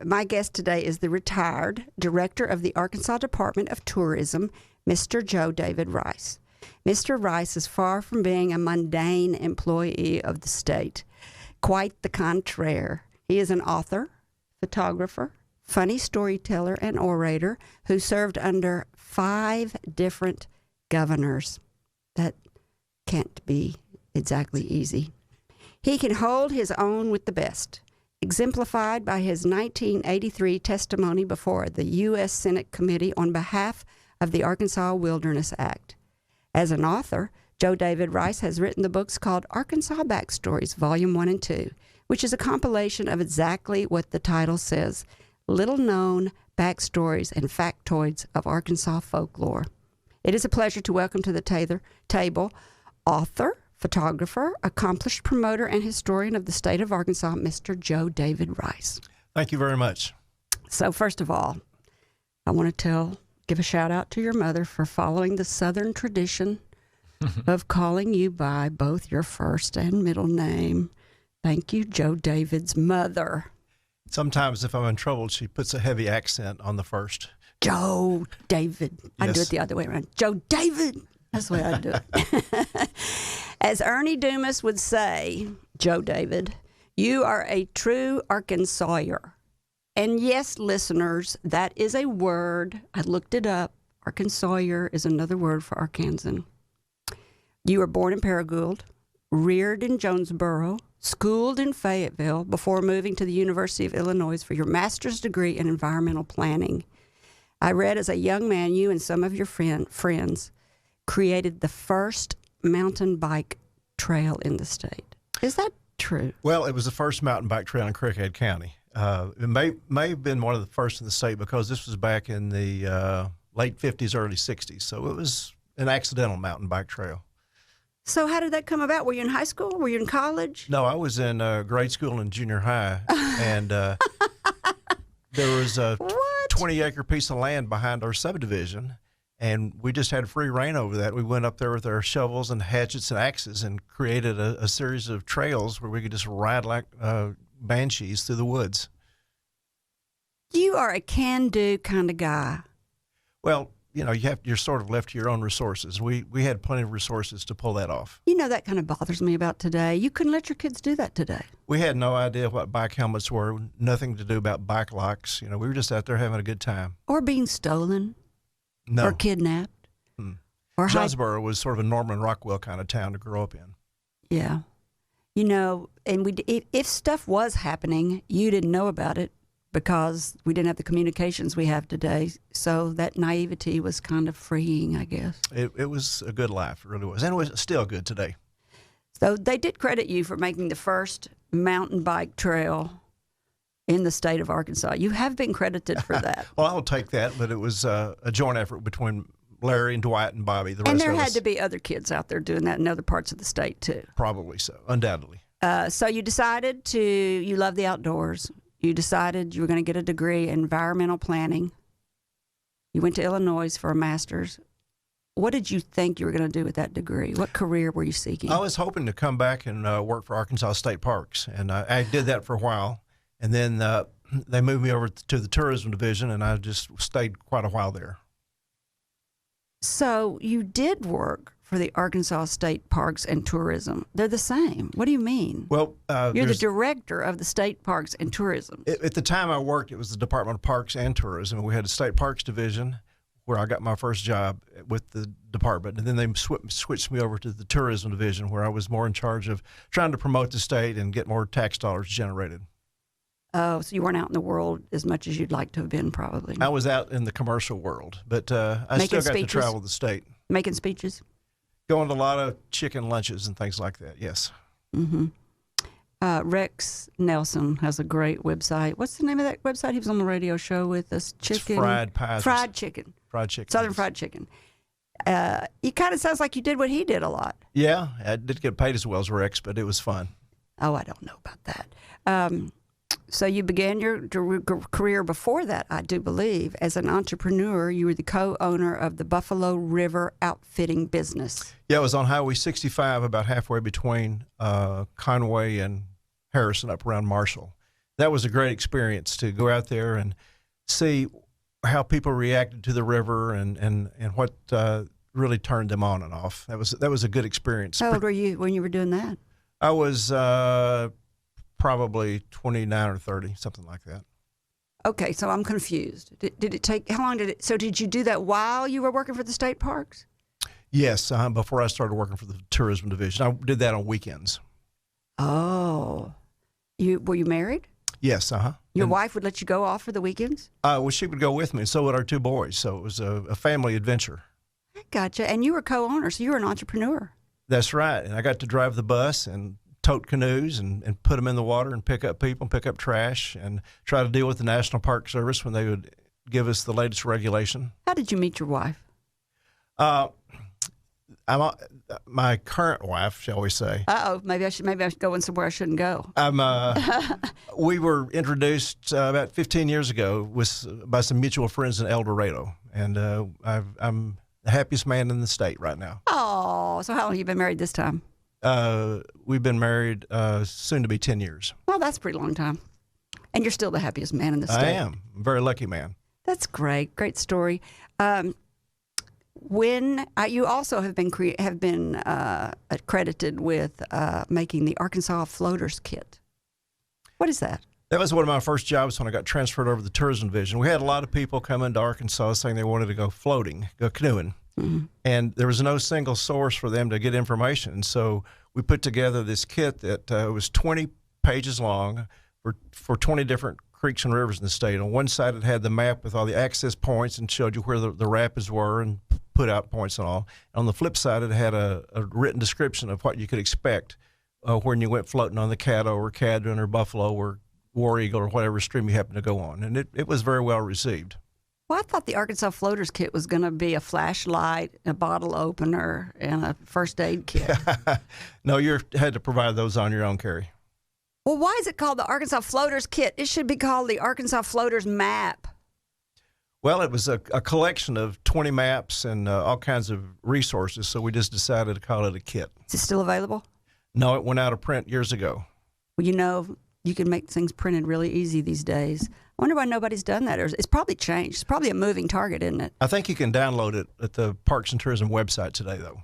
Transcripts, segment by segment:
My guest today is the retired director of the Arkansas Department of Tourism, Mr. Joe David Rice. Mr. Rice is far from being a mundane employee of the state. Quite the contraire. He is an author, photographer, funny storyteller, and orator who served under 5 different governors. That can't be exactly easy. He can hold his own with the best, exemplified by his 1983 testimony before the U.S. Senate Committee on behalf of the Arkansas Wilderness Act. As an author, Joe David Rice has written the books called Arkansas Backstories, Volume 1 and 2, which is a compilation of exactly what the title says, little-known backstories and factoids of Arkansas folklore. It is a pleasure to welcome to the table author, photographer, accomplished promoter, and historian of the state of Arkansas, Mr. Joe David Rice. Thank you very much. So first of all, I want to give a shout out to your mother for following the Southern tradition of calling you by both your first and middle name. Thank you, Joe David's mother. Sometimes if I'm in trouble, she puts a heavy accent on the first. Joe David. Yes. I do it the other way around. Joe David. That's the way I do it. As Ernie Dumas would say, Joe David, you are a true Arkansawyer. And yes, listeners, that is a word. I looked it up. Arkansawyer is another word for Arkansan. You were born in Paragould, reared in Jonesboro, schooled in Fayetteville before moving to the University of Illinois for your master's degree in environmental planning. I read as a young man you and some of your friends created the first mountain bike trail in the state. Is that true? Well, it was the first mountain bike trail in Craighead County. It may have been one of the first in the state because this was back in the late 50s, early 60s. So it was an accidental mountain bike trail. So how did that come about? Were you in high school? Were you in college? No, I was in grade school and junior high. And there was a 20-acre piece of land behind our subdivision. And we just had free reign over that. We went up there with our shovels and hatchets and axes and created a series of trails where we could just ride like banshees through the woods. You are a can-do kind of guy. Well, you know, you're sort of left to your own resources. We had plenty of resources to pull that off. You know, that kind of bothers me about today. You couldn't let your kids do that today. We had no idea what bike helmets were, nothing to do about bike locks. You know, we were just out there having a good time. Or being stolen. No. Or kidnapped. Or Jonesboro was sort of a Norman Rockwell kind of town to grow up in. Yeah. You know, and if stuff was happening, you didn't know about it because we didn't have the communications we have today. So that naivety was kind of freeing, I guess. It was a good life. It really was. And it was still good today. So they did credit you for making the first mountain bike trail in the state of Arkansas. You have been credited for that. Well, I'll take that, but it was a joint effort between Larry and Dwight and Bobby. And there had to be other kids out there doing that in other parts of the state, too. Probably so, undoubtedly. So you decided you love the outdoors. You decided you were going to get a degree in environmental planning. You went to Illinois for a master's. What did you think you were going to do with that degree? What career were you seeking? I was hoping to come back and work for Arkansas State Parks, and I did that for a while. And then they moved me over to the tourism division, and I just stayed quite a while there. So you did work for the Arkansas State Parks and Tourism. They're the same. What do you mean? Well, you're the director of the State Parks and Tourism. At the time I worked, it was the Department of Parks and Tourism. We had a State Parks division where I got my first job with the department. And then they switched me over to the tourism division where I was more in charge of trying to promote the state and get more tax dollars generated. Oh, so you weren't out in the world as much as you'd like to have been, probably. I was out in the commercial world, but I still got to travel the state. Making speeches? Going to a lot of chicken lunches and things like that, yes. Mm-hmm. Rex Nelson has a great website. What's the name of that website? He was on the radio show with us. Chicken. It's Fried Pies. Fried Chicken. Fried Chicken. Southern Fried Chicken. It kind of sounds like you did what he did a lot. Yeah, I didn't get paid as well as Rex, but it was fun. Oh, I don't know about that. So you began your career before that, I do believe, as an entrepreneur. You were the co-owner of the Buffalo River Outfitting business. Yeah, it was on Highway 65, about halfway between Conway and Harrison, up around Marshall. That was a great experience to go out there and see how people reacted to the river and what really turned them on and off. That was a good experience. How old were you when you were doing that? I was probably 29 or 30, something like that. Okay, so I'm confused. Did it take, how long did it, so did you do that while you were working for the state parks? Yes, before I started working for the tourism division. I did that on weekends. Oh. Were you married? Yes, Your wife would let you go off for the weekends? Well, she would go with me, and so would our two boys. So it was a family adventure. I gotcha. And you were co-owner, so you were an entrepreneur. That's right. And I got to drive the bus and tote canoes and put them in the water and pick up people and pick up trash and try to deal with the National Park Service when they would give us the latest regulation. How did you meet your wife? My current wife, shall we say. Uh-oh, maybe I should go somewhere I shouldn't go. We were introduced about 15 years ago by some mutual friends in El Dorado, and I'm the happiest man in the state right now. Oh, so how long have you been married this time? We've been married soon to be 10 years. Well, that's a pretty long time. And you're still the happiest man in the state. I am. I'm a very lucky man. That's great. Great story. When you also have been accredited with making the Arkansas Floaters Kit. What is that? That was one of my first jobs when I got transferred over to the tourism division. We had a lot of people come into Arkansas saying they wanted to go floating, go canoeing. Mm-hmm. And there was no single source for them to get information. And so we put together this kit that was 20 pages long for 20 different creeks and rivers in the state. On one side, it had the map with all the access points and showed you where the rapids were and put out points and all. On the flip side, it had a written description of what you could expect when you went floating on the Caddo or Cadron or Buffalo or War Eagle or whatever stream you happened to go on. And it was very well received. Well, I thought the Arkansas Floaters Kit was going to be a flashlight, a bottle opener, and a first aid kit. No, you had to provide those on your own, Kerry. Well, why is it called the Arkansas Floaters Kit? It should be called the Arkansas Floaters Map. Well, it was a collection of 20 maps and all kinds of resources, so we just decided to call it a kit. Is it still available? No, it went out of print years ago. Well, you know, you can make things printed really easy these days. I wonder why nobody's done that. It's probably changed. It's probably a moving target, isn't it? I think you can download it at the Parks and Tourism website today, though.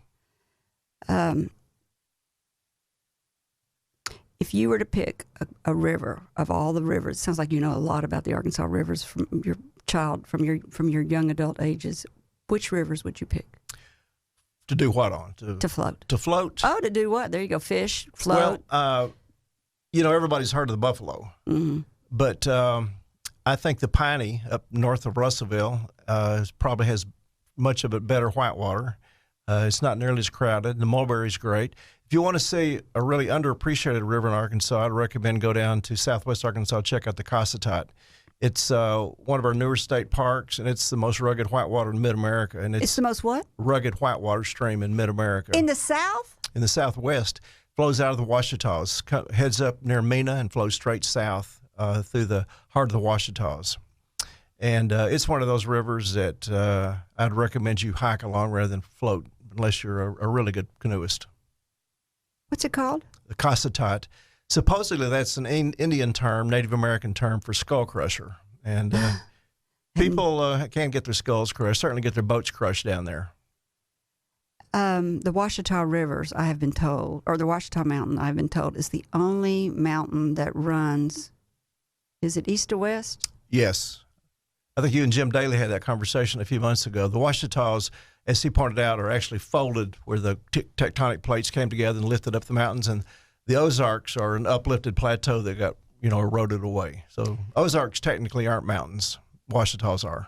If you were to pick a river of all the rivers, it sounds like you know a lot about the Arkansas rivers from your young adult ages. Which rivers would you pick? To do what on? To float. To float? Oh, to do what? There you go. Fish, float. Well, everybody's heard of the buffalo, but I think the Piney up north of Russellville probably has much of it better whitewater. It's not nearly as crowded. The mulberry's great. If you want to see a really underappreciated river in Arkansas, I'd recommend go down to southwest Arkansas, check out the Cossatot. It's one of our newer state parks, and it's the most rugged whitewater in mid-America. And it's the most what? Rugged whitewater stream in mid-America. In the south? In the southwest. Flows out of the Ouachitas, heads up near Mena and flows straight south through the heart of the Ouachitas. And it's one of those rivers that I'd recommend you hike along rather than float, unless you're a really good canoeist. What's it called? The Cossatot. Supposedly that's an Indian term, Native American term for skull crusher. And people can get their skulls crushed, certainly get their boats crushed down there. The Ouachita Rivers, I have been told, or the Ouachita Mountain, I've been told, is the only mountain that runs, is it east to west? Yes. I think you and Jim Daly had that conversation a few months ago. The Ouachitas, as he pointed out, are actually folded where the tectonic plates came together and lifted up the mountains, and the Ozarks are an uplifted plateau that got, eroded away. So Ozarks technically aren't mountains. Ouachitas are.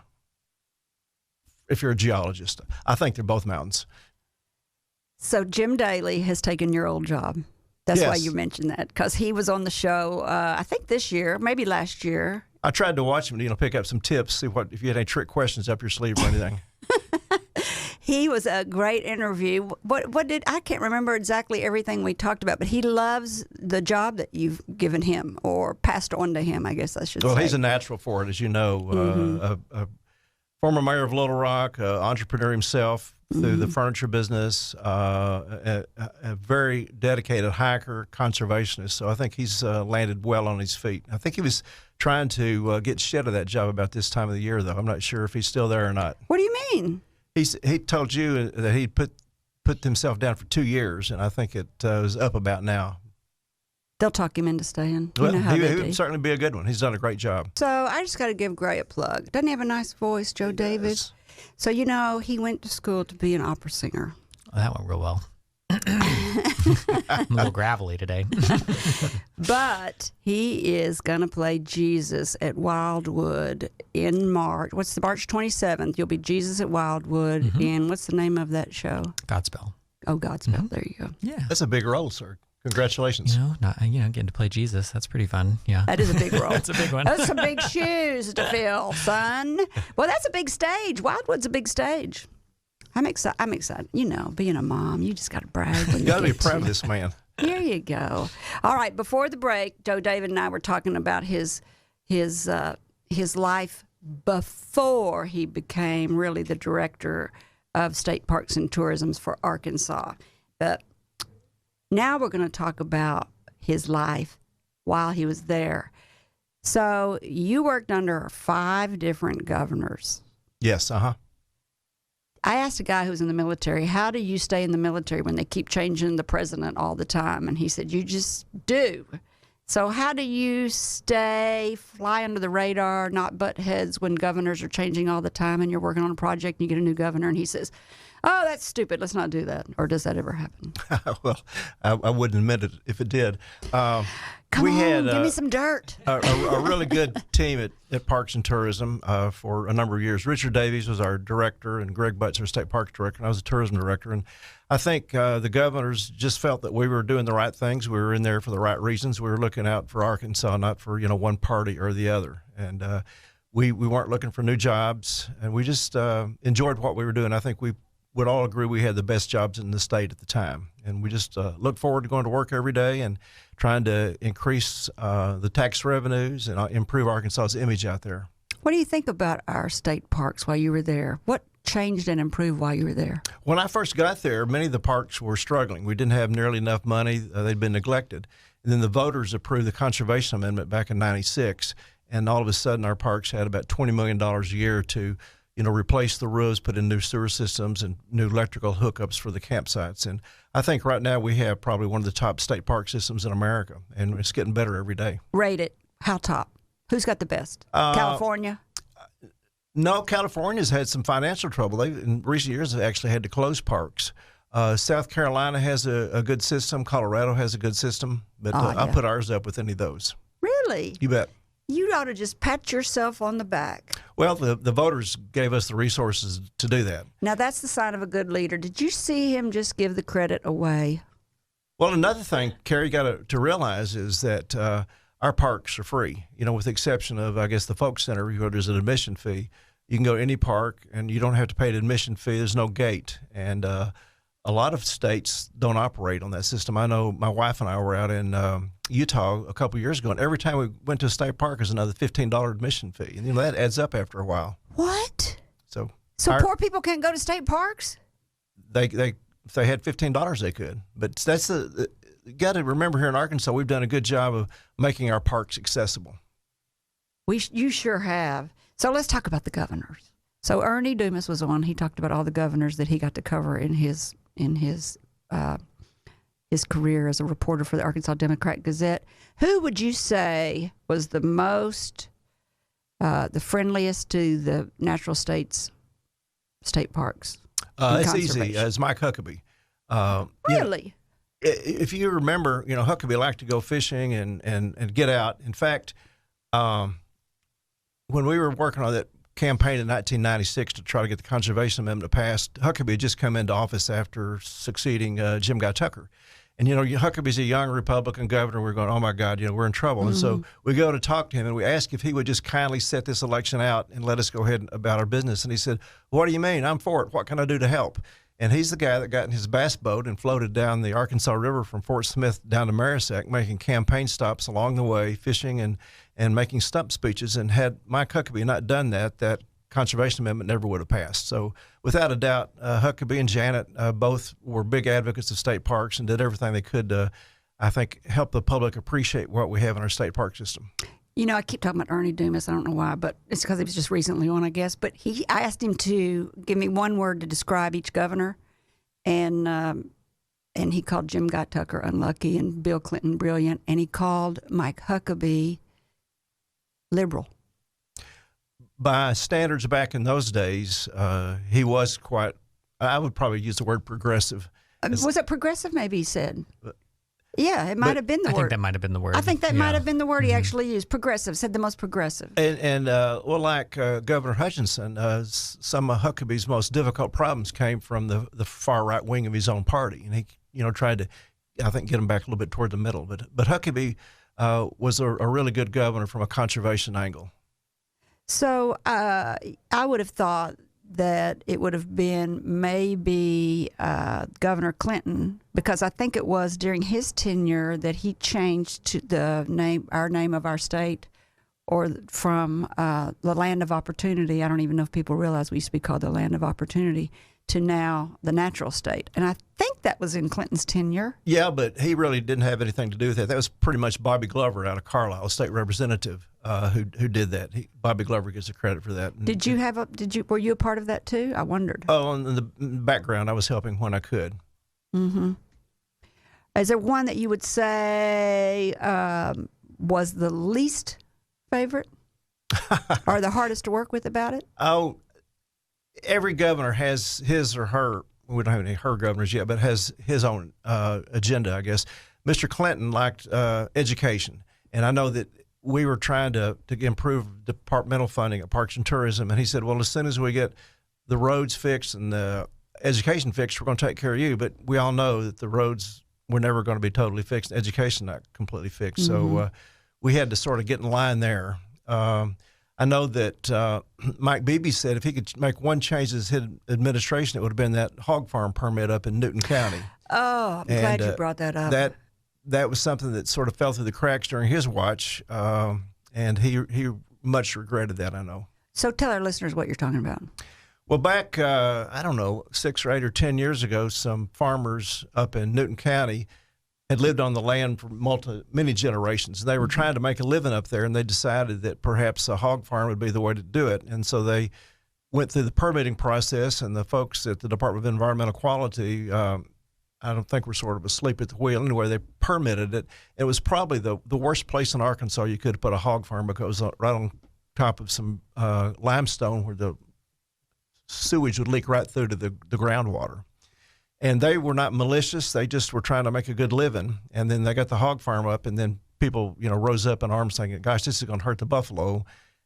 If you're a geologist, I think they're both mountains. So Jim Daly has taken your old job. That's why you mentioned that, because he was on the show, I think this year, maybe last year. I tried to watch him, pick up some tips, see if you had any trick questions up your sleeve or anything. He was a great interview. I can't remember exactly everything we talked about, but he loves the job that you've given him or passed on to him, I guess I should say. Well, he's a natural for it, as you know. Former mayor of Little Rock, entrepreneur himself through the furniture business, a very dedicated hiker, conservationist. So I think he's landed well on his feet. I think he was trying to get shed of that job about this time of the year, though. I'm not sure if he's still there or not. What do you mean? He told you that he'd put himself down for 2 years, and I think it was up about now. They'll talk him into staying. Well, you know how he they would do. certainly be a good one. He's done a great job. So I just got to give Gray a plug. Doesn't he have a nice voice, Joe David? Yes. So, you know, he went to school to be an opera singer. Oh, that went real well. I'm a little gravelly today. But he is going to play Jesus at Wildwood in March. What's the March 27th? You'll be Jesus at Wildwood. And what's the name of that show? Godspell. Oh, Godspell. There you go. Yeah. That's a big role, sir. Congratulations. Getting to play Jesus. That's pretty fun. Yeah. That is a big role. That's a big one. Those are some big shoes to fill, son. Well, that's a big stage. Wildwood's a big stage. I'm excited. I'm excited. You know, being a mom, you just got to brag. When You got to be get proud of this man. Here you go. All right. Before the break, Joe David and I were talking about his life before he became really the director of state parks and tourism for Arkansas. But now we're going to talk about his life while he was there. So you worked under 5 different governors. Yes, I asked a guy who was in the military, how do you stay in the military when they keep changing the president all the time? And he said, you just do. So how do you fly under the radar, not butt heads when governors are changing all the time and you're working on a project and you get a new governor and he says, oh, that's stupid, let's not do that? Or does that ever happen? Well, I wouldn't admit it if it did. Come on, give me some dirt. a really good team at Parks and Tourism for a number of years. Richard Davies was our director, and Greg Butts, our state parks director, and I was the tourism director. And I think the governors just felt that we were doing the right things. We were in there for the right reasons. We were looking out for Arkansas, not for one party or the other. And we weren't looking for new jobs, and we just enjoyed what we were doing. I think we would all agree we had the best jobs in the state at the time. And we just look forward to going to work every day and trying to increase the tax revenues and improve Arkansas's image out there. What do you think about our state parks while you were there? What changed and improved while you were there? When I first got there, many of the parks were struggling. We didn't have nearly enough money. They'd been neglected. And then the voters approved the Conservation Amendment back in '96, and all of a sudden our parks had about $20 million a year to replace the roofs, put in new sewer systems and new electrical hookups for the campsites. And I think right now we have probably one of the top state park systems in America, and it's getting better every day. Rate it. How top? Who's got the best? California? No, California's had some financial trouble. They, in recent years, have actually had to close parks. South Carolina has a good system. Colorado has a good system. But I'll put ours up with any of those. Really? You bet. You ought to just pat yourself on the back. Well, the voters gave us the resources to do that. Now, that's the sign of a good leader. Did you see him just give the credit away? Well, another thing Kerry got to realize is that our parks are free, with the exception of, I guess, the Folk Center, where there's an admission fee. You can go to any park, and you don't have to pay an admission fee. There's no gate. And a lot of states don't operate on that system. I know my wife and I were out in Utah a couple of years ago, and every time we went to a state park, there's another $15 admission fee. And that adds up after a while. What? So poor people can't go to state parks? If they had $15, they could. But that's you got to remember, here in Arkansas, we've done a good job of making our parks accessible. You sure have. So let's talk about the governors. So Ernie Dumas was on. He talked about all the governors that he got to cover in his career as a reporter for the Arkansas Democrat-Gazette. Who would you say was the friendliest to the natural state parks? It's easy. It's Mike Huckabee. Really? If you remember, Huckabee liked to go fishing and get out. In fact, when we were working on that campaign in 1996 to try to get the Conservation Amendment passed, Huckabee had just come into office after succeeding Jim Guy Tucker. And, Huckabee's a young Republican governor. We're going, oh, my God, we're in trouble. Mm-hmm. And so we go to talk to him, and we ask if he would just kindly set this election out and let us go ahead about our business. And he said, what do you mean? I'm for it. What can I do to help? And he's the guy that got in his bass boat and floated down the Arkansas River from Fort Smith down to Marisac, making campaign stops along the way, fishing and making stump speeches. And had Mike Huckabee not done that conservation amendment never would have passed. So without a doubt, Huckabee and Janet both were big advocates of state parks and did everything they could to, I think, help the public appreciate what we have in our state park system. You know, I keep talking about Ernie Dumas. I don't know why, but it's because he was just recently on, I guess. But I asked him to give me one word to describe each governor, and he called Jim Guy Tucker unlucky and Bill Clinton brilliant, and he called Mike Huckabee liberal. By standards back in those days, he was quite, I would probably use the word progressive. Was it progressive, maybe he said? Yeah, it might have been the word. I think that might have been the word. I think that might have been the word he actually used. Progressive, said the most progressive. And well, like Governor Hutchinson, some of Huckabee's most difficult problems came from the far right wing of his own party, and he, tried to, I think, get him back a little bit toward the middle. But Huckabee was a really good governor from a conservation angle. So I would have thought that it would have been maybe Governor Clinton, because I think it was during his tenure that he changed to our name of our state, or from the Land of Opportunity. I don't even know if people realize we used to be called the Land of Opportunity, to now the natural state. And I think that was in Clinton's tenure. Yeah, but he really didn't have anything to do with that. That was pretty much Bobby Glover out of Carlisle, state representative, who did that. Bobby Glover gets the credit for that. Were you a part of that too? I wondered. Oh, in the background, I was helping when I could. Mm-hmm. Is there one that you would say was the least favorite or the hardest to work with about it? Oh, every governor has his or her, we don't have any her governors yet, but has his own agenda, I guess. Mr. Clinton liked education, and I know that we were trying to improve departmental funding at Parks and Tourism, and he said, well, as soon as we get the roads fixed and the education fixed, we're going to take care of you. But we all know that the roads were never going to be totally fixed, education not completely fixed. Mm-hmm. So we had to sort of get in line there. I know that Mike Beebe said if he could make one change to his administration, it would have been that hog farm permit up in Newton County. Oh, I'm glad you brought that up. That was something that sort of fell through the cracks during his watch, and he much regretted that, I know. So tell our listeners what you're talking about. Well, back, 6 or 8 or 10 years ago, some farmers up in Newton County had lived on the land for many generations. They were trying to make a living up there, and they decided that perhaps a hog farm would be the way to do it. And so they went through the permitting process, and the folks at the Department of Environmental Quality, I don't think were sort of asleep at the wheel. Anyway, they permitted it. It was probably the worst place in Arkansas you could put a hog farm, because it was right on top of some limestone where the sewage would leak right through to the groundwater. And they were not malicious. They just were trying to make a good living. And then they got the hog farm up, and then people, rose up in arms thinking, gosh, this is going to hurt the buffalo.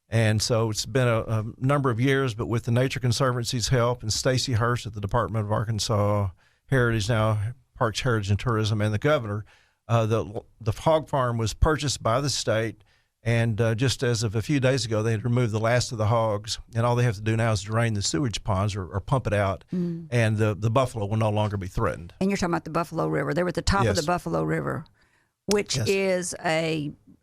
And so it's been a number of years, but with the Nature Conservancy's help and Stacy Hurst at the Department of Arkansas Heritage, now Parks, Heritage, and Tourism, and the governor, the hog farm was purchased by the state. And just as of a few days ago, they had removed the last of the hogs, and all they have to do now is drain the sewage ponds or pump it out, and the buffalo will no longer be threatened. And you're talking about the Buffalo River. They were at the top of the Buffalo River, which is it's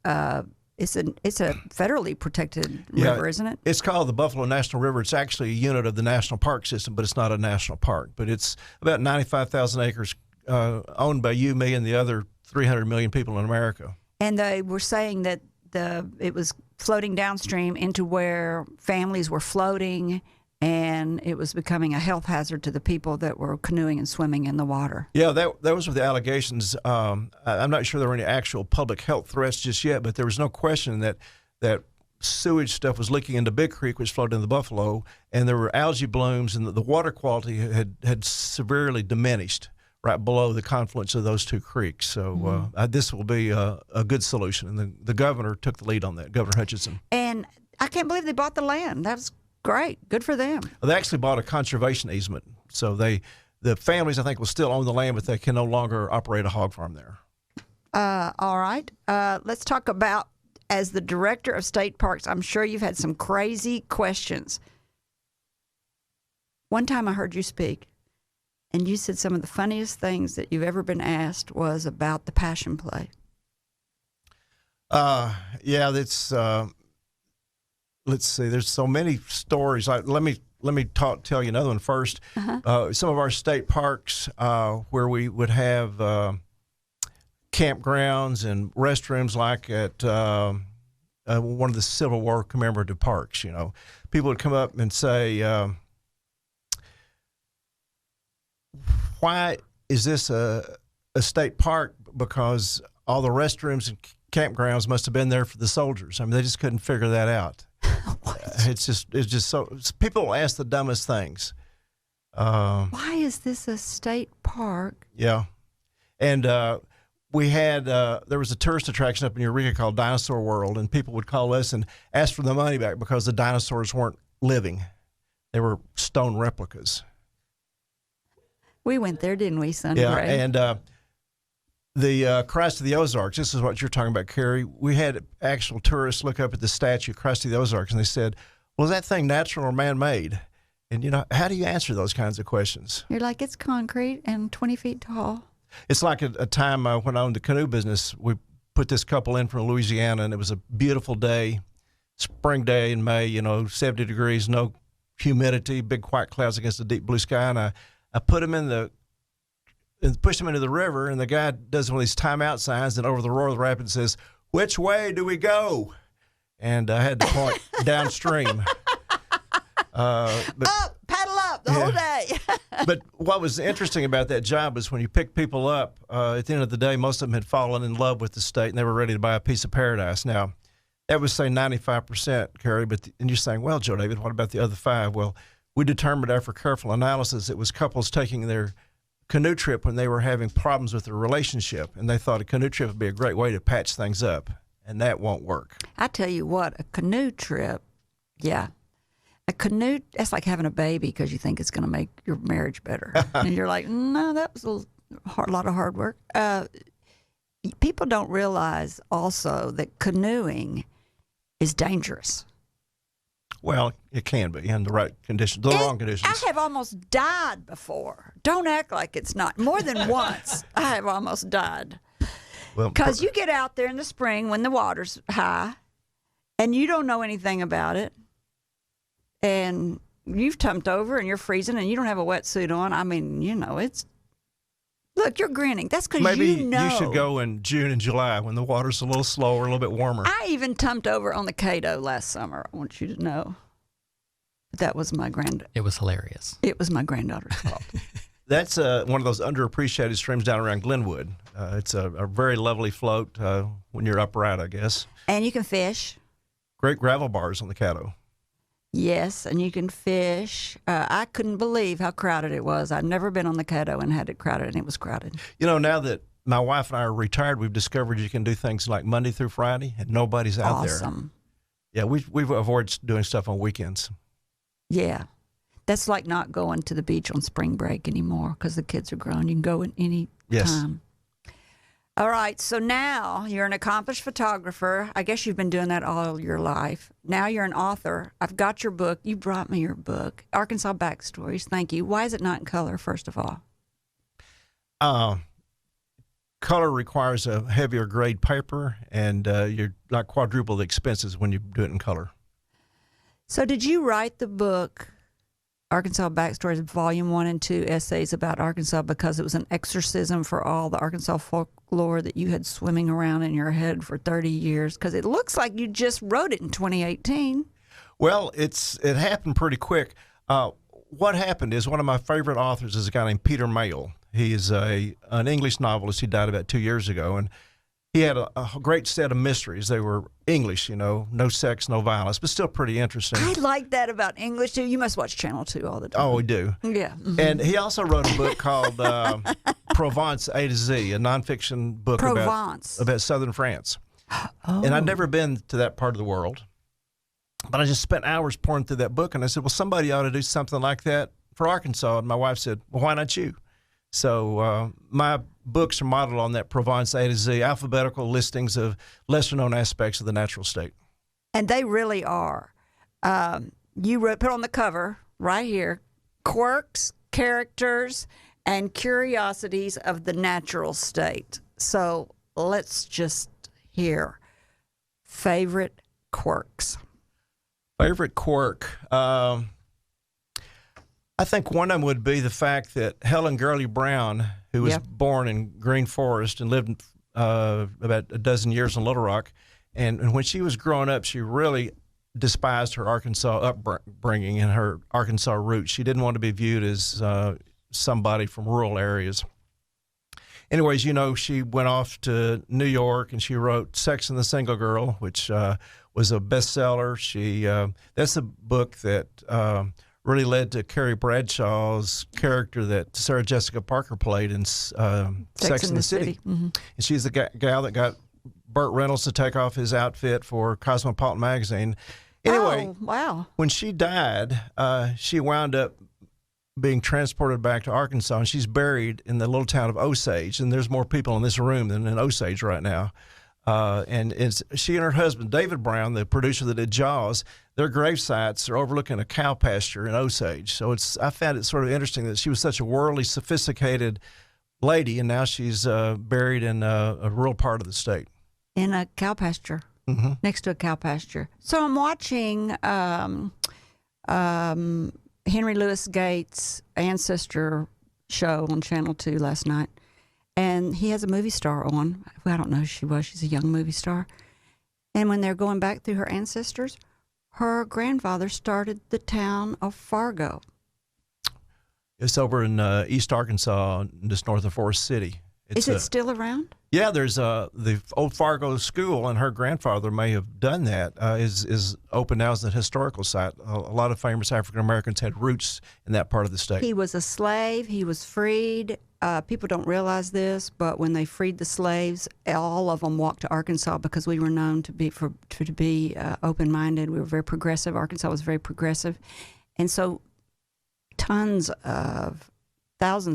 a federally protected river, isn't it? It's called the Buffalo National River. It's actually a unit of the National Park System, but it's not a national park. But it's about 95,000 acres owned by you, me, and the other 300 million people in America. And they were saying that it was floating downstream into where families were floating, and it was becoming a health hazard to the people that were canoeing and swimming in the water. Yeah, that was with the allegations. I'm not sure there were any actual public health threats just yet, but there was no question that sewage stuff was leaking into Big Creek, which flowed into the Buffalo, and there were algae blooms, and the water quality had severely diminished right below the confluence of those two creeks. So this will be a good solution. And the governor took the lead on that, Governor Hutchinson. And I can't believe they bought the land. That was great. Good for them. Well, they actually bought a conservation easement. So the families, I think, will still own the land, but they can no longer operate a hog farm there. All right. Let's talk about, as the director of state parks, I'm sure you've had some crazy questions. One time I heard you speak, and you said some of the funniest things that you've ever been asked was about the Passion Play. Yeah, that's let's see. There's so many stories. Let me tell you another one first. Some of our state parks where we would have campgrounds and restrooms, like at one of the Civil War commemorative parks. You know, people would come up and say, "Why is this a state park?" Because all the restrooms and campgrounds must have been there for the soldiers. I mean, they just couldn't figure that out. It's just so people ask the dumbest things. Why is this a state park? Yeah, and we had there was a tourist attraction up in Eureka called Dinosaur World, and people would call us and ask for the money back because the dinosaurs weren't living; they were stone replicas. We went there, didn't we, son? Yeah, Gray? and the Christ of the Ozarks. This is what you're talking about, Kerry. We had actual tourists look up at the statue, Christ of the Ozarks, and they said, "Was that thing natural or man-made?" And, you know, how do you answer those kinds of questions? You're like, it's concrete and 20 feet tall. It's like a time when I owned the canoe business. We put this couple in from Louisiana, and it was a beautiful day, spring day in May, you know, 70 degrees, no humidity, big white clouds against the deep blue sky. And I put them and pushed them into the river, and the guy does one of these timeout signs, and over the roar of the rapids says, "Which way do we go?" And I had to point downstream. Paddle up the whole day. But what was interesting about that job is when you pick people up, at the end of the day, most of them had fallen in love with the state, and they were ready to buy a piece of paradise. Now, that was, say, 95%, Kerry, and you're saying, well, Joe David, what about the other 5? Well, we determined after careful analysis it was couples taking their canoe trip when they were having problems with their relationship, and they thought a canoe trip would be a great way to patch things up, and that won't work. I tell you what, a canoe trip, yeah. A canoe, that's like having a baby because you think it's going to make your marriage better. And you're like, no, that was a lot of hard work. People don't realize also that canoeing is dangerous. Well, it can be in the right conditions, the wrong conditions. I have almost died before. Don't act like it's not. More than once, I have almost died. Because you get out there in the spring when the water's high, and you don't know anything about it, and you've tumped over and you're freezing and you don't have a wetsuit on. I mean, you know, look, you're grinning. That's because you know. Maybe you should go in June and July when the water's a little slower, a little bit warmer. I even tumped over on the Cato last summer. I want you to know. That was my It was hilarious. It was my granddaughter's fault. That's one of those underappreciated streams down around Glenwood. It's a very lovely float when you're upright, I guess. And you can fish. Great gravel bars on the Cato. Yes, and you can fish. I couldn't believe how crowded it was. I'd never been on the Cato and had it crowded, and it was crowded. You know, now that my wife and I are retired, we've discovered you can do things like Monday through Friday, and nobody's out there. Awesome. Yeah, we've avoided doing stuff on weekends. Yeah. That's like not going to the beach on spring break anymore because the kids are grown. You can go at any time. All right, so now you're an accomplished photographer. I guess you've been doing that all your life. Now you're an author. I've got your book. You brought me your book, Arkansas Backstories. Thank you. Why is it not in color, first of all? Color requires a heavier grade paper, and you're like quadruple the expenses when you do it in color. So did you write the book, Arkansas Backstories, Volume 1 and 2, essays about Arkansas, because it was an exorcism for all the Arkansas folklore that you had swimming around in your head for 30 years? Because it looks like you just wrote it in 2018. Well, it happened pretty quick. What happened is one of my favorite authors is a guy named Peter Mayle. He is an English novelist. He died about 2 years ago, and he had a great set of mysteries. They were English, you know, no sex, no violence, but still pretty interesting. I like that about English, too. You must watch Channel 2 all the time. Oh, we do. Yeah. Mm-hmm. And he also wrote a book called Provence A to Z, a nonfiction book about southern France. Oh. And I'd never been to that part of the world, but I just spent hours pouring through that book, and I said, well, somebody ought to do something like that for Arkansas. And my wife said, well, why not you? So my books are modeled on that Provence A to Z, alphabetical listings of lesser-known aspects of the natural state. And they really are. You put on the cover right here, quirks, characters, and curiosities of the natural state. So let's just hear favorite quirks. Favorite quirk? I think one of them would be the fact that Helen Gurley Brown, who was born in Green Forest and lived about a dozen years in Little Rock, and when she was growing up, she really despised her Arkansas upbringing and her Arkansas roots. She didn't want to be viewed as somebody from rural areas. Anyways, she went off to New York and she wrote Sex and the Single Girl, which was a bestseller. That's a book that really led to Kerry Bradshaw's character that Sarah Jessica Parker played in Sex and the City. Mm-hmm. And she's the gal that got Burt Reynolds to take off his outfit for Cosmopolitan magazine. Anyway, wow. When she died, she wound up being transported back to Arkansas, and she's buried in the little town of Osage. And there's more people in this room than in Osage right now. And she and her husband, David Brown, the producer that did Jaws, their grave sites are overlooking a cow pasture in Osage. So I found it sort of interesting that she was such a worldly, sophisticated lady, and now she's buried in a rural part of the state. In a cow pasture. Mm-hmm. Next to a cow pasture. So I'm watching Henry Louis Gates' Ancestor show on Channel 2 last night. And he has a movie star on. Well, I don't know who she was. She's a young movie star. And when they're going back through her ancestors, her grandfather started the town of Fargo. It's over in East Arkansas, just north of Forest City. Is it still around? Yeah, there's the old Fargo School, and her grandfather may have done that. Is open now as a historical site. A lot of famous African Americans had roots in that part of the state. He was a slave. He was freed. People don't realize this, but when they freed the slaves, all of them walked to Arkansas because we were known to be open-minded. We were very progressive. Arkansas was very progressive, and so thousands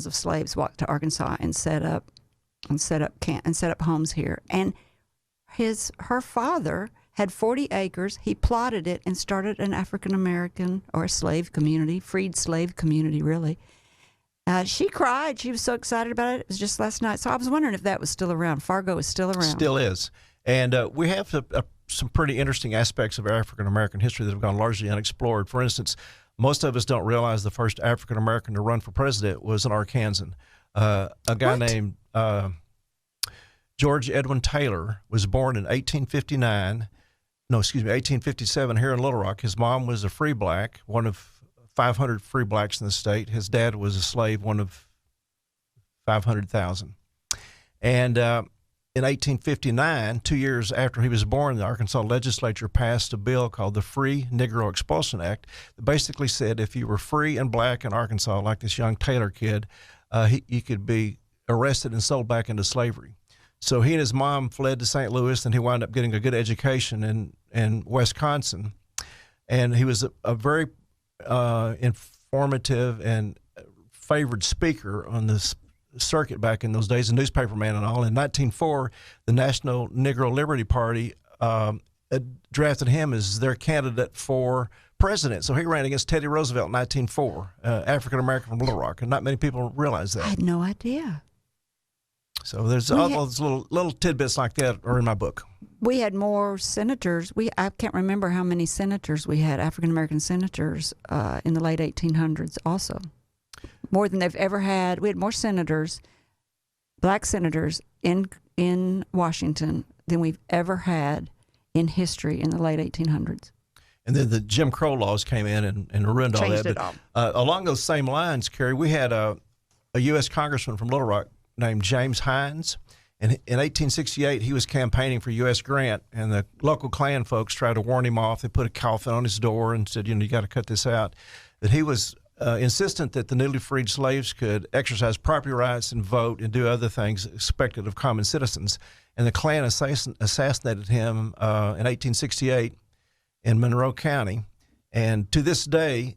of slaves walked to Arkansas and set up homes here. And her father had 40 acres. He plotted it and started an African American or a slave community, freed slave community, really. She cried. She was so excited about it. It was just last night. So I was wondering if that was still around. Fargo is still around. Still is. And we have some pretty interesting aspects of African American history that have gone largely unexplored. For instance, most of us don't realize the first African American to run for president was an Arkansan. A guy named George Edwin Taylor was born in 1857 here in Little Rock. His mom was a free black, one of 500 free blacks in the state. His dad was a slave, one of 500,000. And in 1859, 2 years after he was born, the Arkansas legislature passed a bill called the Free Negro Expulsion Act that basically said if you were free and black in Arkansas, like this young Taylor kid, you could be arrested and sold back into slavery. So he and his mom fled to St. Louis, and he wound up getting a good education in Wisconsin. And he was a very informative and favored speaker on this circuit back in those days, a newspaperman and all. In 1904, the National Negro Liberty Party drafted him as their candidate for president. So he ran against Teddy Roosevelt in 1904, African-American from Little Rock, and not many people realize that. I had no idea. So there's all those little tidbits like that are in my book. We had more senators. I can't remember how many senators we had, African-American senators, in the late 1800s also. More than they've ever had. We had more senators, black senators, in Washington than we've ever had in history in the late 1800s. And then the Jim Crow laws came in and ruined all that. Changed it all. Along those same lines, Kerry, we had a U.S. congressman from Little Rock named James Hines. And in 1868, he was campaigning for U.S. Grant, and the local Klan folks tried to warn him off. They put a coffin on his door and said, you got to cut this out. But he was insistent that the newly freed slaves could exercise property rights and vote and do other things expected of common citizens. And the Klan assassinated him in 1868 in Monroe County. And to this day,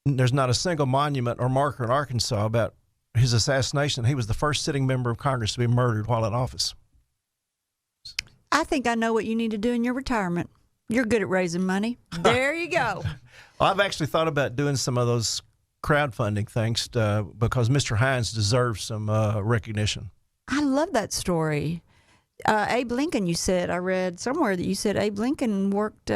there's not a single monument or marker in Arkansas about his assassination. He was the first sitting member of Congress to be murdered while in office. I think I know what you need to do in your retirement. You're good at raising money. There you go. Well, I've actually thought about doing some of those crowdfunding things because Mr. Hines deserves some recognition. I love that story. Abe Lincoln, you said, I read somewhere that you said Abe Lincoln worked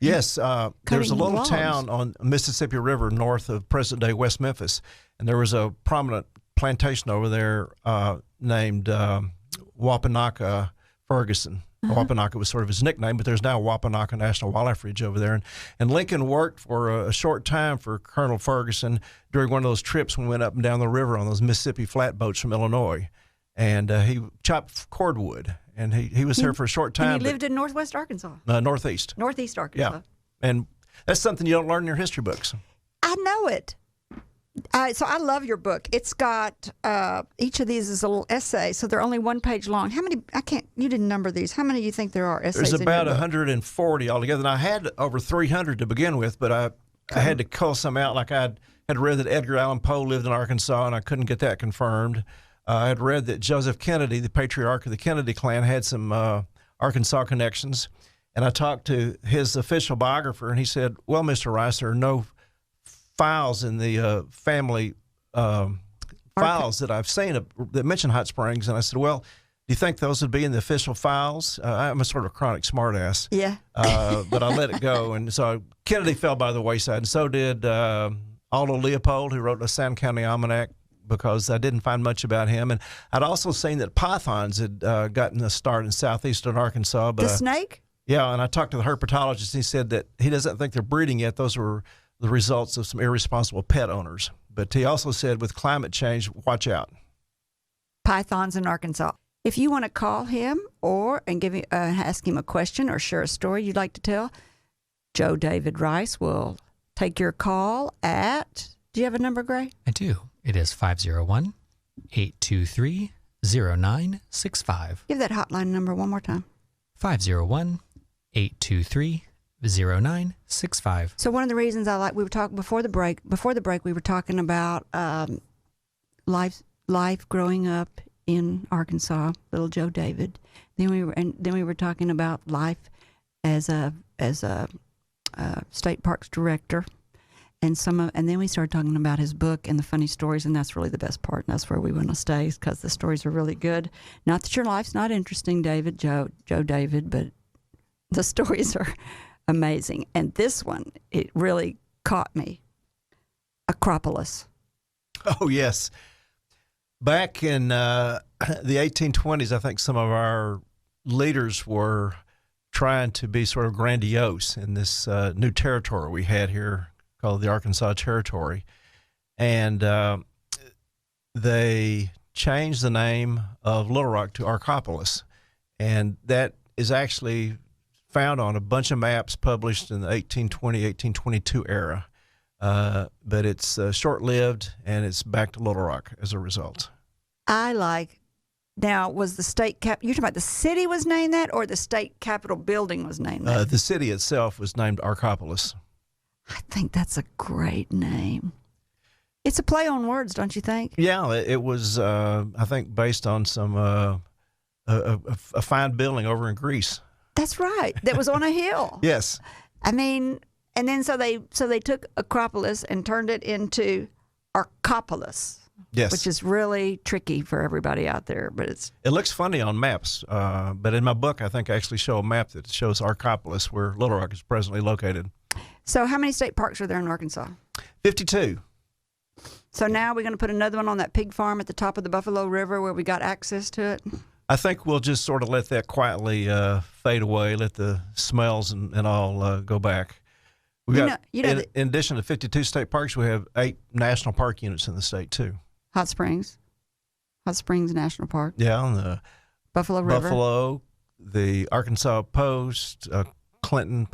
Yes, there's a Cutting little logs. town on Mississippi River north of present-day West Memphis, and there was a prominent plantation over there named Wapanaka Ferguson. Wapanaka was sort of his nickname, but there's now Wapanaka National Wildlife Ridge over there. And Lincoln worked for a short time for Colonel Ferguson during one of those trips when we went up and down the river on those Mississippi flatboats from Illinois. And he chopped cordwood, and he was here for a short time. And he lived in northwest Arkansas. Northeast. Northeast Arkansas. Yeah. And that's something you don't learn in your history books. I know it. So I love your book. It's got each of these is a little essay, so they're only 1 page long. How many? You didn't number these. How many do you think there are essays? There's about in your book? 140 altogether. And I had over 300 to begin with, but I had to cull some out. Like I had read that Edgar Allan Poe lived in Arkansas, and I couldn't get that confirmed. I had read that Joseph Kennedy, the patriarch of the Kennedy clan, had some Arkansas connections. And I talked to his official biographer, and he said, well, Mr. Rice, there are no files in the family files that I've seen that mention Hot Springs. And I said, well, do you think those would be in the official files? I'm a sort of chronic smartass. Yeah. But I let it go. And so Kennedy fell by the wayside, and so did Aldo Leopold, who wrote the Sound County Almanac, because I didn't find much about him. And I'd also seen that pythons had gotten a start in southeastern Arkansas. But the snake? Yeah, and I talked to the herpetologist, and he said that he doesn't think they're breeding yet. Those were the results of some irresponsible pet owners. But he also said with climate change, watch out. Pythons in Arkansas. If you want to call him and ask him a question or share a story you'd like to tell, Joe David Rice will take your call at, do you have a number, Gray? I do. It is 501-823-0965. Give that hotline number one more time. 501-823-0965. So one of the reasons we were talking before the break, we were talking about life growing up in Arkansas, little Joe David. Then we were talking about life as a state parks director. And then we started talking about his book and the funny stories, and that's really the best part. And that's where we want to stay, because the stories are really good. Not that your life's not interesting, Joe David, but the stories are amazing. And this one, it really caught me. Acropolis. Oh, yes. Back in the 1820s, I think some of our leaders were trying to be sort of grandiose in this new territory we had here, called the Arkansas Territory, and they changed the name of Little Rock to Arcopolis, and that is actually found on a bunch of maps published in the 1820, 1822 era, but it's short-lived, and it's back to Little Rock as a result. Now, was the state you're talking about the city was named that, or the state capitol building was named that? The city itself was named Arcopolis. I think that's a great name. It's a play on words, don't you think? Yeah, it was, I think, based on some a fine building over in Greece. That's right. That was on a hill. Yes. I mean, and then so they took Acropolis and turned it into Arcopolis. Yes. Which is really tricky for everybody out there, but it looks funny on maps. But in my book, I think I actually show a map that shows Arcopolis, where Little Rock is presently located. So how many state parks are there in Arkansas? 52. So now we're going to put another one on that pig farm at the top of the Buffalo River where we got access to it? I think we'll just sort of let that quietly fade away, let the smells and all go back. We got, in addition to 52 state parks, we have 8 national park units in the state, too. Hot Springs National Park. Yeah, on the Buffalo River. Buffalo, the Arkansas Post, Clinton,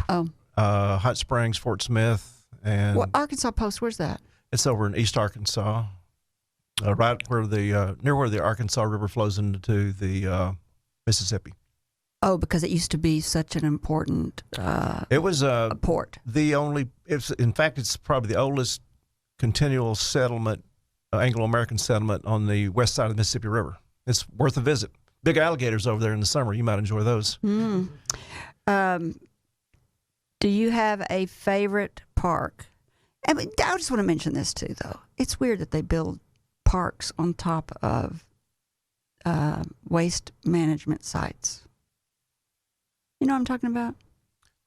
Hot Springs, Fort Smith, and Arkansas Post. Where's that? It's over in East Arkansas, right where near where the Arkansas River flows into the Mississippi. Oh, because it used to be such an important. It was a port. In fact, it's probably the oldest continual settlement, Anglo-American settlement on the west side of the Mississippi River. It's worth a visit. Big alligators over there in the summer. You might enjoy those. Do you have a favorite park? I just want to mention this too, though. It's weird that they build parks on top of waste management sites. You know what I'm talking about?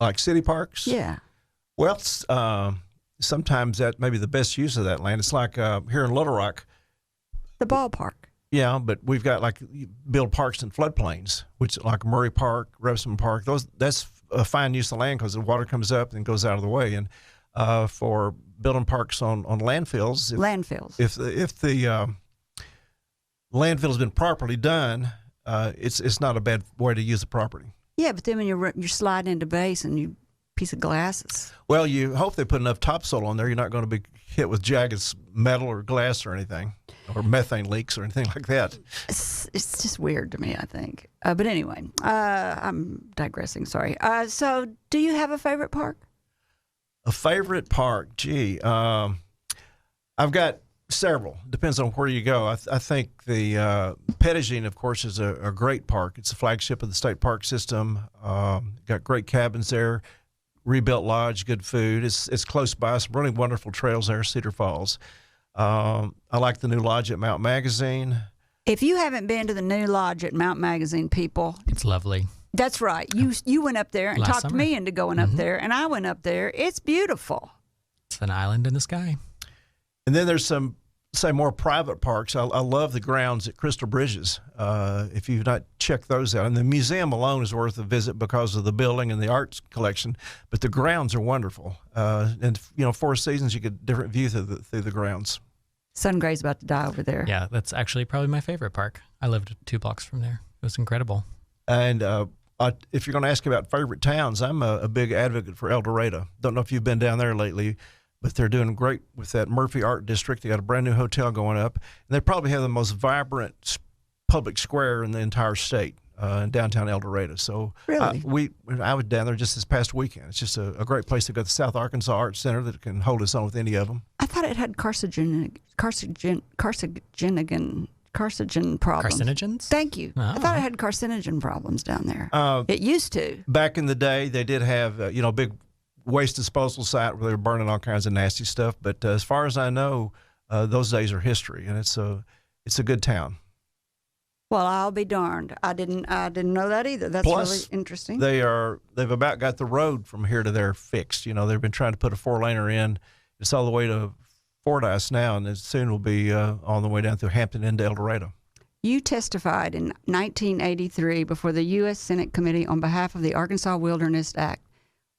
Like city parks? Yeah. Well, sometimes that may be the best use of that land. It's like here in Little Rock. The ballpark. Yeah, but we've got build parks in floodplains, which like Murray Park, Revson Park. That's a fine use of land because the water comes up and goes out of the way. And for building parks on landfills, if the landfill has been properly done, it's not a bad way to use the property. Yeah, but then when you're sliding into base and you piece of glasses. Well, you hope they put enough topsoil on there. You're not going to be hit with jagged metal or glass or anything, or methane leaks or anything like that. It's just weird to me, I think. But anyway, I'm digressing. Sorry. So, do you have a favorite park? A favorite park? Gee, I've got several. Depends on where you go. I think the Pettagine, of course, is a great park. It's the flagship of the state park system. Got great cabins there. Rebuilt lodge, good food. It's close by. Some really wonderful trails there, Cedar Falls. I like the new lodge at Mount Magazine. If you haven't been to the new lodge at Mount Magazine, people, It's lovely. that's right. You went up there and Last talked summer. me into going up there, and I went up there. It's beautiful. It's an island in the sky. And then there's some, say, more private parks. I love the grounds at Crystal Bridges. If you've not checked those out, and the museum alone is worth a visit because of the building and the arts collection. But the grounds are wonderful, and 4 seasons you get a different view through the grounds. Sungray's about to die over there. Yeah, that's actually probably my favorite park. I lived 2 blocks from there. It was incredible. And if you're going to ask about favorite towns, I'm a big advocate for El Dorado. Don't know if you've been down there lately, but they're doing great with that Murphy Art District. They got a brand new hotel going up, and they probably have the most vibrant public square in the entire state in downtown El Dorado. So Really? I was down there just this past weekend. It's just a great place to go. The South Arkansas Arts Center that can hold its own with any of them. I thought it had carcinogen problems. Carcinogens? Thank you. I Oh. thought it had carcinogen problems down there. It used to. Back in the day, they did have a big waste disposal site where they were burning all kinds of nasty stuff. But as far as I know, those days are history, and it's a good town. Well, I'll be darned. I didn't know that either. That's Plus, really interesting. They've about got the road from here to there fixed. They've been trying to put a 4-laner in. It's all the way to Fordyce now, and it soon will be on the way down through Hampton into El Dorado. You testified in 1983 before the U.S. Senate Committee on behalf of the Arkansas Wilderness Act.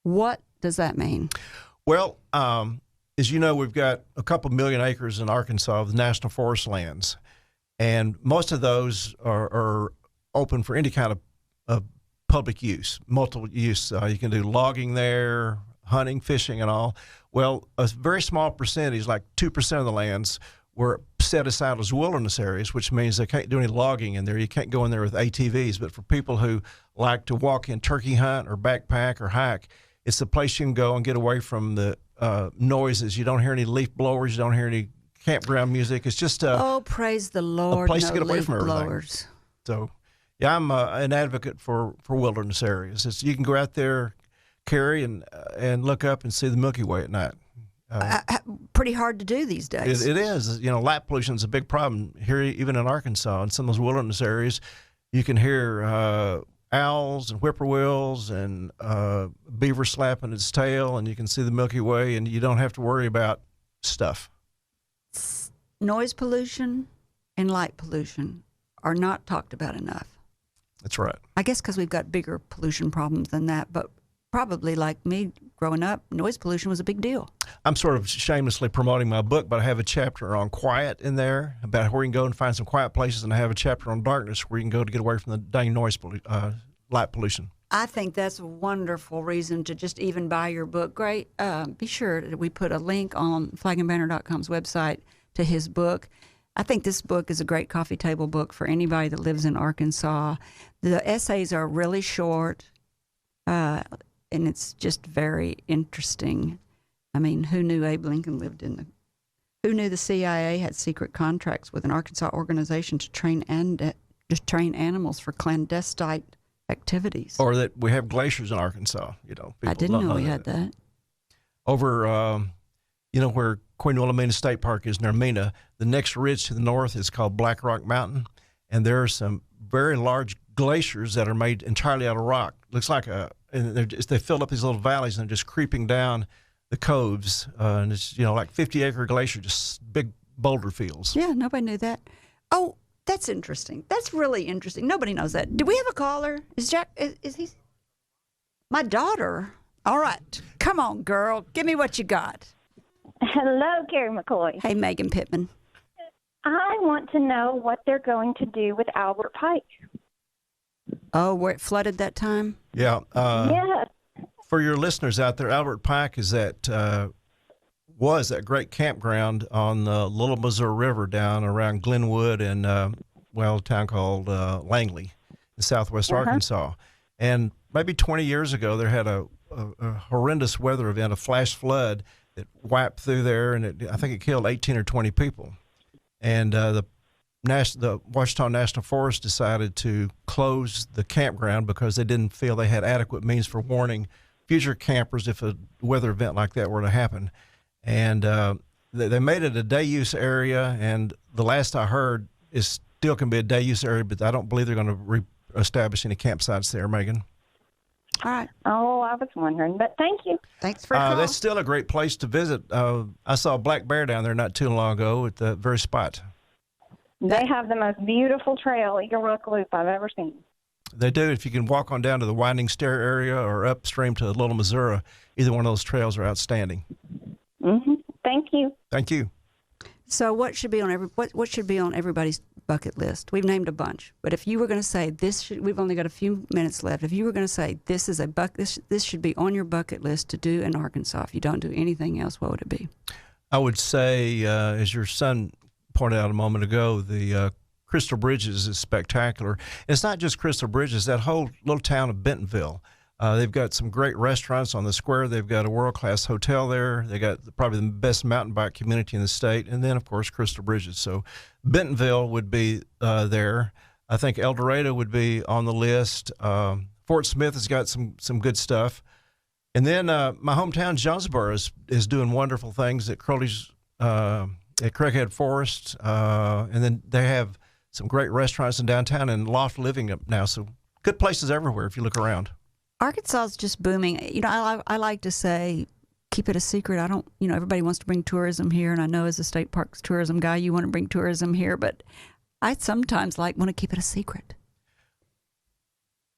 What does that mean? Well, as you know, we've got a couple million acres in Arkansas of the national forest lands, and most of those are open for any kind of public use, multiple use. You can do logging there, hunting, fishing, and all. Well, a very small percentage, like 2% of the lands, were set aside as wilderness areas, which means they can't do any logging in there. You can't go in there with ATVs. But for people who like to walk in, turkey hunt or backpack or hike, it's the place you can go and get away from the noises. You don't hear any leaf blowers. You don't hear any campground music. It's just praise the Lord! place to no get away leaf from everything. blowers. So, yeah, I'm an advocate for wilderness areas. You can go out there, Kerry, and look up and see the Milky Way at night. Pretty hard to do these days. It is. Light pollution is a big problem here, even in Arkansas. In some of those wilderness areas, you can hear owls and whippoorwills and beaver slapping its tail, and you can see the Milky Way, and you don't have to worry about stuff. Noise pollution and light pollution are not talked about enough. That's right. I guess because we've got bigger pollution problems than that, but probably like me growing up, noise pollution was a big deal. I'm sort of shamelessly promoting my book, but I have a chapter on quiet in there about where you can go and find some quiet places, and I have a chapter on darkness where you can go to get away from the dang light pollution. I think that's a wonderful reason to just even buy your book. Great. Be sure that we put a link on flagandbanner.com's website to his book. I think this book is a great coffee table book for anybody that lives in Arkansas. The essays are really short, and it's just very interesting. I mean, who knew Abe Lincoln lived in who knew the CIA had secret contracts with an Arkansas organization to train animals for clandestine activities? Or that we have glaciers in Arkansas. I didn't know we had that. Over, where Queen Wilhelmina State Park is near Mena, the next ridge to the north is called Black Rock Mountain, and there are some very large glaciers that are made entirely out of rock. Looks like they fill up these little valleys and they're just creeping down the coves, and it's like 50-acre glacier, just big boulder fields. Yeah, nobody knew that. Oh, that's interesting. That's really interesting. Nobody knows that. Do we have a caller? Is Jack? Is he? My daughter. All right, come on, girl. Give me what you got. Hello, Kerry McCoy. Hey, Megan Pittman. I want to know what they're going to do with Albert Pike. Oh, where it flooded that time? Yeah. Yes. For your listeners out there, Albert Pike is was that great campground on the Little Missouri River down around Glenwood and a town called Langley in southwest Arkansas. And maybe 20 years ago, there had a horrendous weather event, a flash flood that wiped through there, and I think it killed 18 or 20 people. And the Ouachita National Forest decided to close the campground because they didn't feel they had adequate means for warning future campers if a weather event like that were to happen. And they made it a day-use area, and the last I heard is still can be a day-use area, but I don't believe they're going to re-establish any campsites there, Megan. All right. Oh, I was wondering, but thank you. Thanks for calling. That's still a great place to visit. I saw a black bear down there not too long ago at the very spot. They have the most beautiful trail, Eagle Rock Loop, I've ever seen. They do. If you can walk on down to the Winding Stair area or upstream to Little Missouri, either one of those trails are outstanding. Mm-hmm. Thank you. Thank you. So what should be on what should be on everybody's bucket list? We've named a bunch, but if you were going to say we've only got a few minutes left. If you were going to say this is this should be on your bucket list to do in Arkansas, if you don't do anything else, what would it be? I would say, as your son pointed out a moment ago, the Crystal Bridges is spectacular. And it's not just Crystal Bridges; that whole little town of Bentonville. They've got some great restaurants on the square. They've got a world-class hotel there. They got probably the best mountain bike community in the state. And then, of course, Crystal Bridges. So Bentonville would be there. I think El Dorado would be on the list. Fort Smith has got some good stuff. And then my hometown, Jonesboro, is doing wonderful things at Crowley's, at Craighead Forest. And then they have some great restaurants in downtown and loft living up now. So good places everywhere if you look around. Arkansas is just booming. I like to say, keep it a secret. I don't, everybody wants to bring tourism here, and I know as a state parks tourism guy, you want to bring tourism here, but I sometimes want to keep it a secret.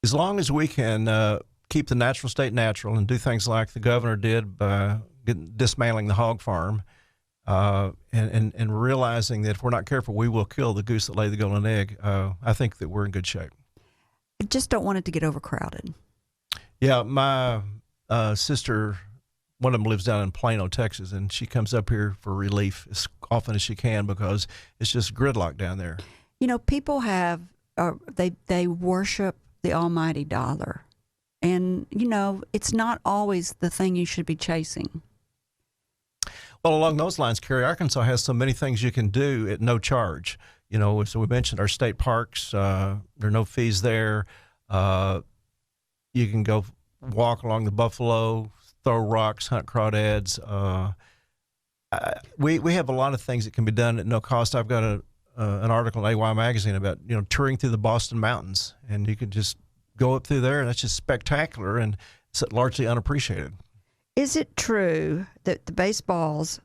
As long as we can keep the natural state natural and do things like the governor did by dismantling the hog farm, and realizing that if we're not careful, we will kill the goose that laid the golden egg, I think that we're in good shape. I just don't want it to get overcrowded. Yeah, my sister, one of them lives down in Plano, Texas, and she comes up here for relief as often as she can because it's just gridlock down there. People have, they worship the almighty dollar. And, it's not always the thing you should be chasing. Well, along those lines, Kerry, Arkansas has so many things you can do at no charge. So we mentioned our state parks. There are no fees there. You can go walk along the Buffalo, throw rocks, hunt crawdads. We have a lot of things that can be done at no cost. I've got an article in AY Magazine about touring through the Boston Mountains, and you can just go up through there, and that's just spectacular and it's largely unappreciated. Is it true that baseball's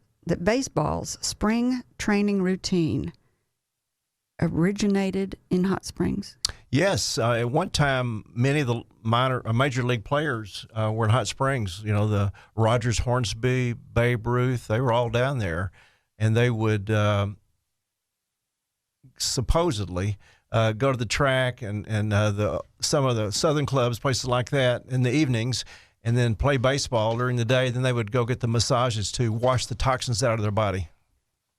spring training routine originated in Hot Springs? Yes. At one time, many of the major league players were in Hot Springs. The Rogers, Hornsby, Babe Ruth, they were all down there. And they would supposedly go to the track and some of the southern clubs, places like that, in the evenings, and then play baseball during the day. Then they would go get the massages to wash the toxins out of their body.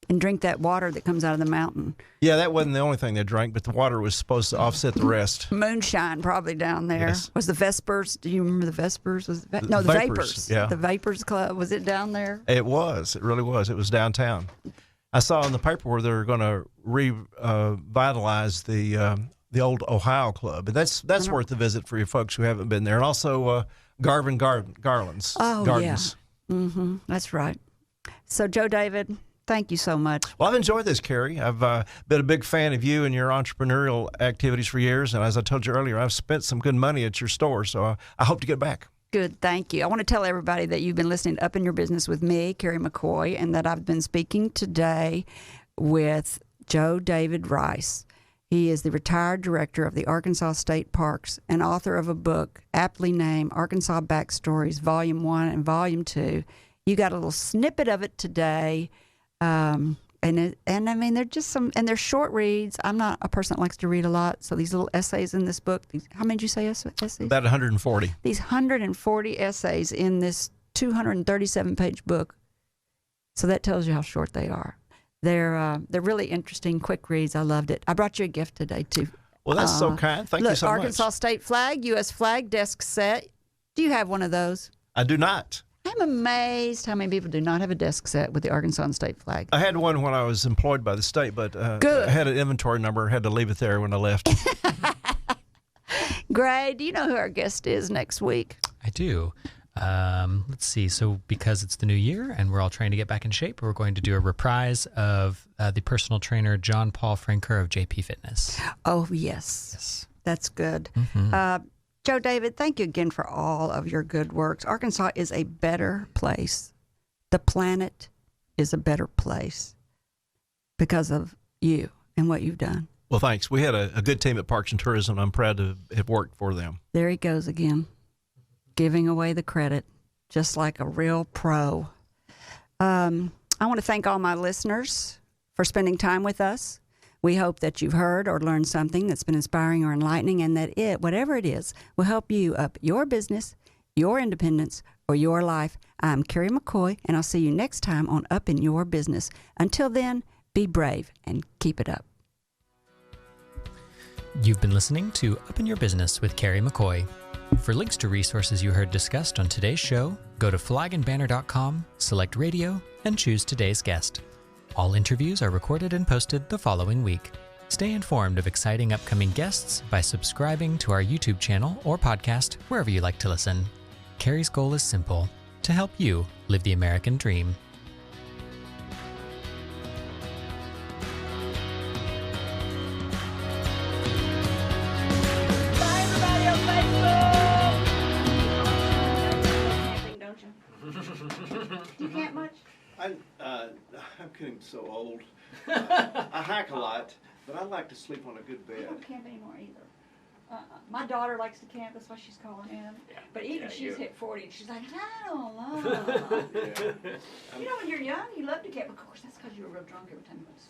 And drink that water that comes out of the mountain. Yeah, that wasn't the only thing they drank, but the water was supposed to offset the rest. Moonshine probably down there. Yes. Was the Vespers, do you remember the Vespers? The Vapors. Yeah. The Vapors Club, was it down there? It was. It really was. It was downtown. I saw in the paper where they're going to revitalize the old Ohio Club. And that's worth a visit for you folks who haven't been there. And also Garvin Garland's Gardens. Yeah. Mm-hmm. That's right. So, Joe David, Thank you so much. Well, I've enjoyed this, Kerry. I've been a big fan of you and your entrepreneurial activities for years. And as I told you earlier, I've spent some good money at your store, so I hope to get back. Good, thank you. I want to tell everybody that you've been listening to Up in Your Business with me, Kerry McCoy, and that I've been speaking today with Joe David Rice. He is the retired director of the Arkansas State Parks and author of a book aptly named Arkansas Backstories, Volume 1 and Volume 2. You got a little snippet of it today. And I mean, they're just they're short reads. I'm not a person that likes to read a lot. So these little essays in this book, how many did you say essays? About 140. These 140 essays in this 237-page book. So that tells you how short they are. They're really interesting, quick reads. I loved it. I brought you a gift today, too. Well, that's so kind. Thank you so much. Arkansas State flag, U.S. flag, desk set. Do you have one of those? I do not. I'm amazed how many people do not have a desk set with the Arkansas State flag. I had one when I was employed by the state, but Good. I had an inventory number, had to leave it there when I left. Gray, do you know who our guest is next week? I do. Let's see. So because it's the new year and we're all trying to get back in shape, we're going to do a reprise of the personal trainer John Paul Franker of JP Fitness. Oh, yes. That's good. Mm-hmm. Joe David, thank you again for all of your good works. Arkansas is a better place. The planet is a better place because of you and what you've done. Well, thanks. We had a good team at Parks and Tourism. I'm proud to have worked for them. There he goes again, giving away the credit, just like a real pro. I want to thank all my listeners for spending time with us. We hope that you've heard or learned something that's been inspiring or enlightening, and that whatever it is, will help you up your business, your independence, or your life. I'm Kerry McCoy, and I'll see you next time on Up in Your Business. Until then, be brave and keep it up. You've been listening to Up in Your Business with Kerry McCoy. For links to resources you heard discussed on today's show, go to flagandbanner.com, select radio, and choose today's guest. All interviews are recorded and posted the following week. Stay informed of exciting upcoming guests by subscribing to our YouTube channel or podcast wherever you like to listen. Kerry's goal is simple: to help you live the American dream. Bye, everybody on Facebook. Don't you? You can't much? I'm getting so old. I hack a lot, but I like to sleep on a good I bed. don't camp anymore either. My daughter likes to camp, that's why she's calling in. Yeah. But even Yeah, she's you- hit 40, and she's like, I don't know. You know, when you're young, you love to camp. Of course, that's because you were real drunk every time you went to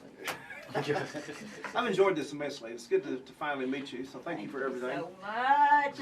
sleep. I've enjoyed this immensely. It's good to finally meet you, so thank you for everything. So much.